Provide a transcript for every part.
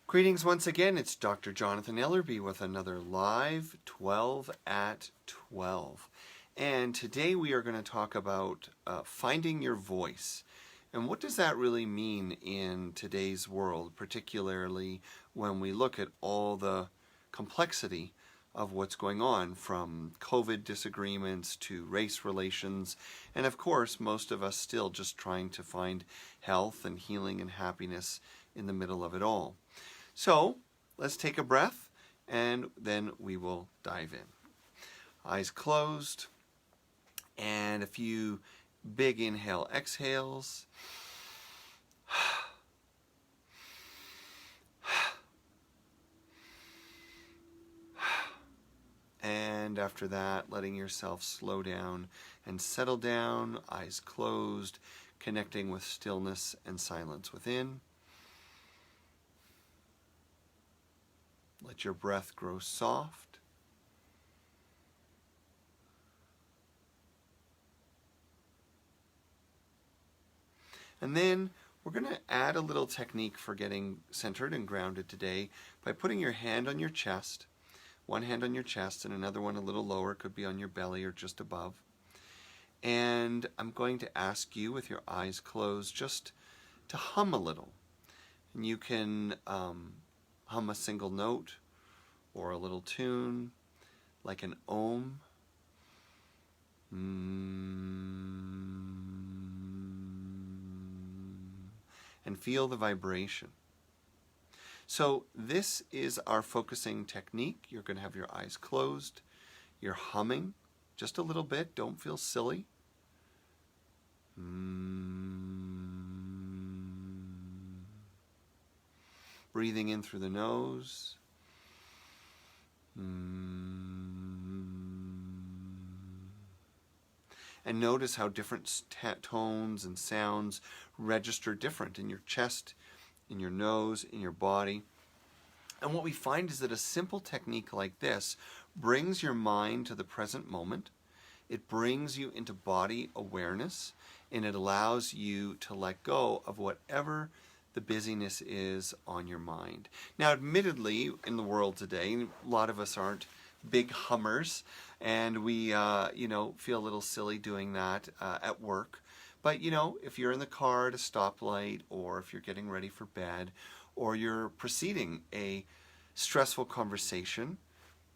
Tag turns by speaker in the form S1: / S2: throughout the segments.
S1: Greetings once again, it's Dr. Jonathan Ellerby with another live 12 at 12. And today we are going to talk about finding your voice. And what does that really mean in today's world, particularly when we look at all the complexity of what's going on, from COVID disagreements to race relations, and of course most of us still just trying to find health and healing and happiness in the middle of it all. So let's take a breath and then we will dive in. Eyes closed and a few big inhale exhales. And after that, letting yourself slow down and settle down, eyes closed, connecting with stillness and silence within. Let your breath grow soft. And then we're going to add a little technique for getting centered and grounded today by putting your hand on your chest, one hand on your chest and another one a little lower, could be on your belly or just above. And I'm going to ask you, with your eyes closed, just to hum a little. And you can hum a single note or a little tune, like an om. And feel the vibration. So this is our focusing technique. You're going to have your eyes closed. You're humming just a little bit. Don't feel silly. Breathing in through the nose. And notice how different tones and sounds register different in your chest, in your nose, in your body. And what we find is that a simple technique like this brings your mind to the present moment. It brings you into body awareness, and it allows you to let go of whatever the busyness is on your mind. Now, admittedly, in the world today, a lot of us aren't big hummers, and we, feel a little silly doing that at work. But, if you're in the car at a stoplight, or if you're getting ready for bed, or you're preceding a stressful conversation,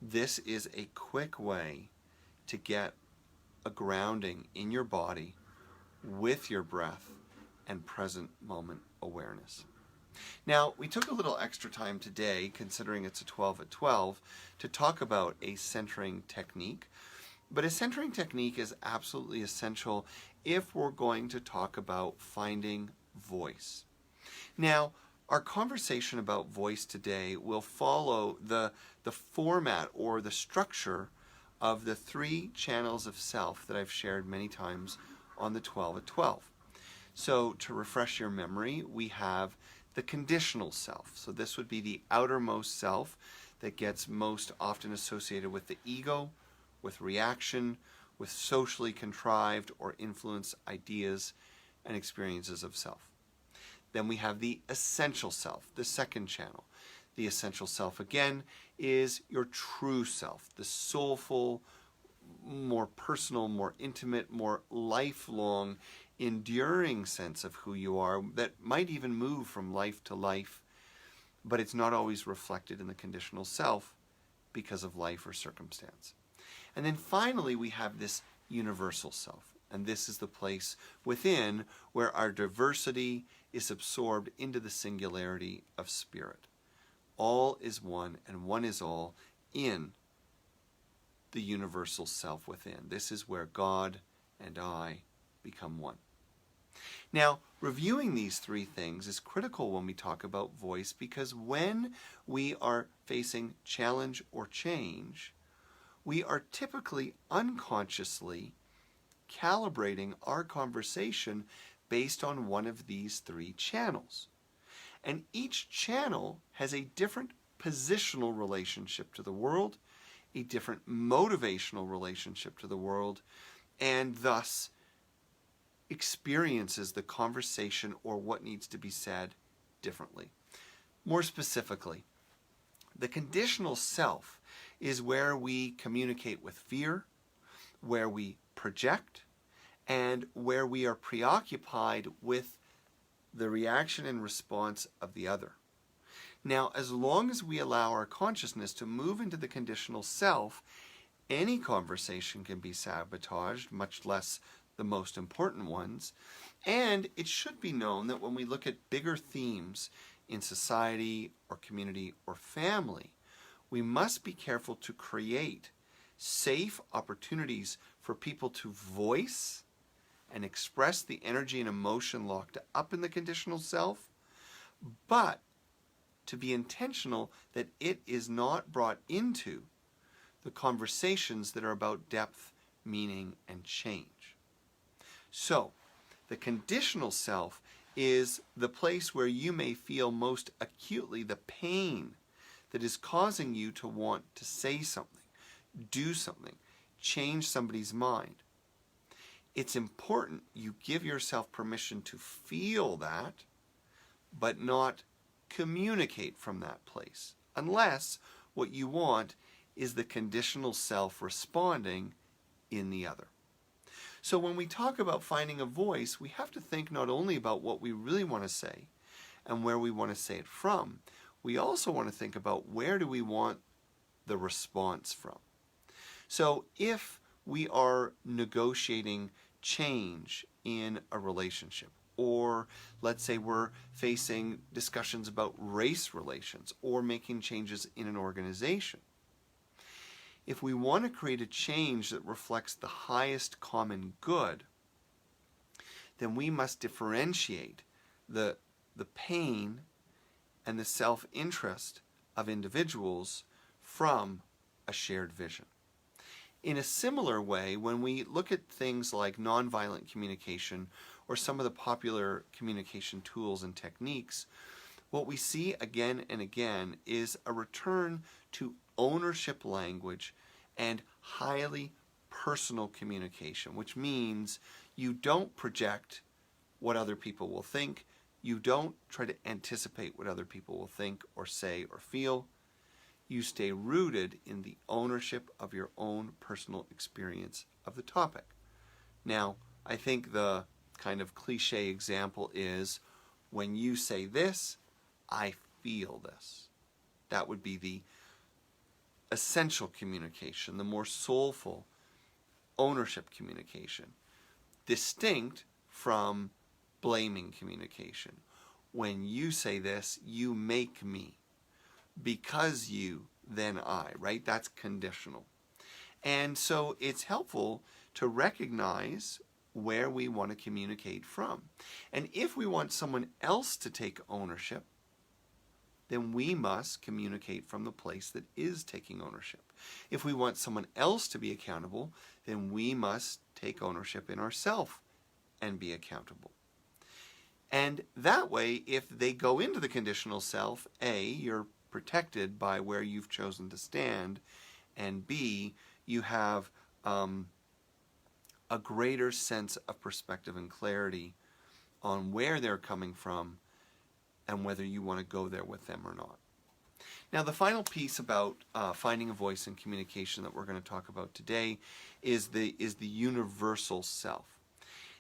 S1: this is a quick way to get a grounding in your body with your breath and present moment awareness. Now, we took a little extra time today, considering it's a 12 at 12, to talk about a centering technique. But a centering technique is absolutely essential if we're going to talk about finding voice. Now, our conversation about voice today will follow the format or the structure of the 3 channels of self that I've shared many times on the 12 at 12. So to refresh your memory, we have the conditional self. So this would be the outermost self that gets most often associated with the ego, with reaction, with socially contrived or influenced ideas and experiences of self. Then we have the essential self, the second channel. The essential self, again, is your true self, the soulful, more personal, more intimate, more lifelong, enduring sense of who you are that might even move from life to life, but it's not always reflected in the conditional self because of life or circumstance. And then finally, we have this universal self, and this is the place within where our diversity is absorbed into the singularity of spirit. All is one and one is all in the universal self within. This is where God and I become one. Now, reviewing these 3 things is critical when we talk about voice, because when we are facing challenge or change, we are typically unconsciously calibrating our conversation based on one of these 3 channels. And each channel has a different positional relationship to the world, a different motivational relationship to the world, and thus experiences the conversation or what needs to be said differently. More specifically, the conditional self is where we communicate with fear, where we project, and where we are preoccupied with the reaction and response of the other. Now, as long as we allow our consciousness to move into the conditional self, any conversation can be sabotaged, much less the most important ones. And it should be known that when we look at bigger themes in society or community or family, we must be careful to create safe opportunities for people to voice and express the energy and emotion locked up in the conditional self, but to be intentional that it is not brought into the conversations that are about depth, meaning, and change. So, the conditional self is the place where you may feel most acutely the pain that is causing you to want to say something, do something, change somebody's mind. It's important you give yourself permission to feel that, but not communicate from that place, unless what you want is the conditional self responding in the other. So when we talk about finding a voice, we have to think not only about what we really want to say and where we want to say it from, we also want to think about where do we want the response from. So if we are negotiating change in a relationship, or let's say we're facing discussions about race relations or making changes in an organization, if we want to create a change that reflects the highest common good, then we must differentiate the pain and the self-interest of individuals from a shared vision. In a similar way, when we look at things like nonviolent communication or some of the popular communication tools and techniques, what we see again and again is a return to ownership language and highly personal communication, which means you don't project what other people will think, you don't try to anticipate what other people will think or say or feel. You stay rooted in the ownership of your own personal experience of the topic. Now, I think the kind of cliche example is, when you say this, I feel this. That would be the essential communication, the more soulful ownership communication, distinct from blaming communication. When you say this, you make me. Because you, then I, right? That's conditional. And so it's helpful to recognize where we want to communicate from. And if we want someone else to take ownership, then we must communicate from the place that is taking ownership. If we want someone else to be accountable, then we must take ownership in ourselves and be accountable. And that way, if they go into the conditional self, A, you're protected by where you've chosen to stand, and B, you have a greater sense of perspective and clarity on where they're coming from and whether you want to go there with them or not. Now, the final piece about finding a voice in communication that we're going to talk about today is the universal self.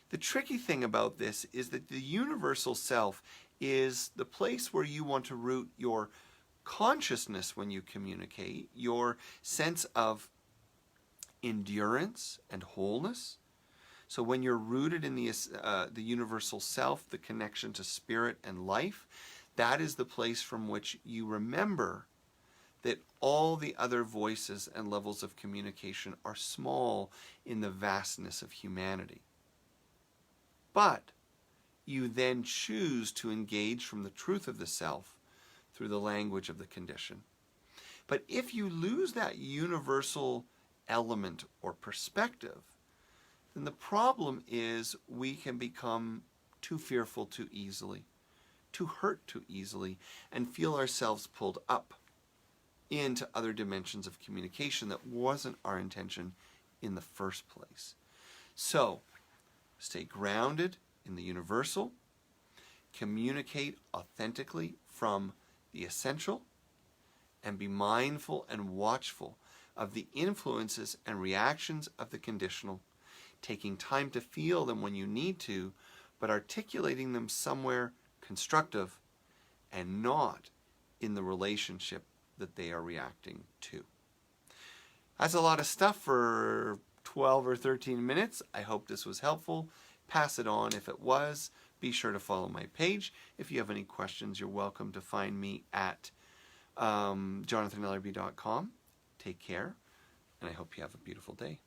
S1: The tricky thing about this is that the universal self is the place where you want to root your consciousness when you communicate, your sense of endurance and wholeness. So when you're rooted in the universal self, the connection to spirit and life, that is the place from which you remember that all the other voices and levels of communication are small in the vastness of humanity. But you then choose to engage from the truth of the self through the language of the condition. But if you lose that universal element or perspective, then the problem is we can become too fearful too easily, too hurt too easily, and feel ourselves pulled up into other dimensions of communication that wasn't our intention in the first place. So, stay grounded in the universal, communicate authentically from the essential, and be mindful and watchful of the influences and reactions of the conditional, taking time to feel them when you need to, but articulating them somewhere constructive and not in the relationship that they are reacting to. That's a lot of stuff for 12 or 13 minutes. I hope this was helpful. Pass it on if it was. Be sure to follow my page. If you have any questions, you're welcome to find me at jonathanellerby.com. Take care, and I hope you have a beautiful day.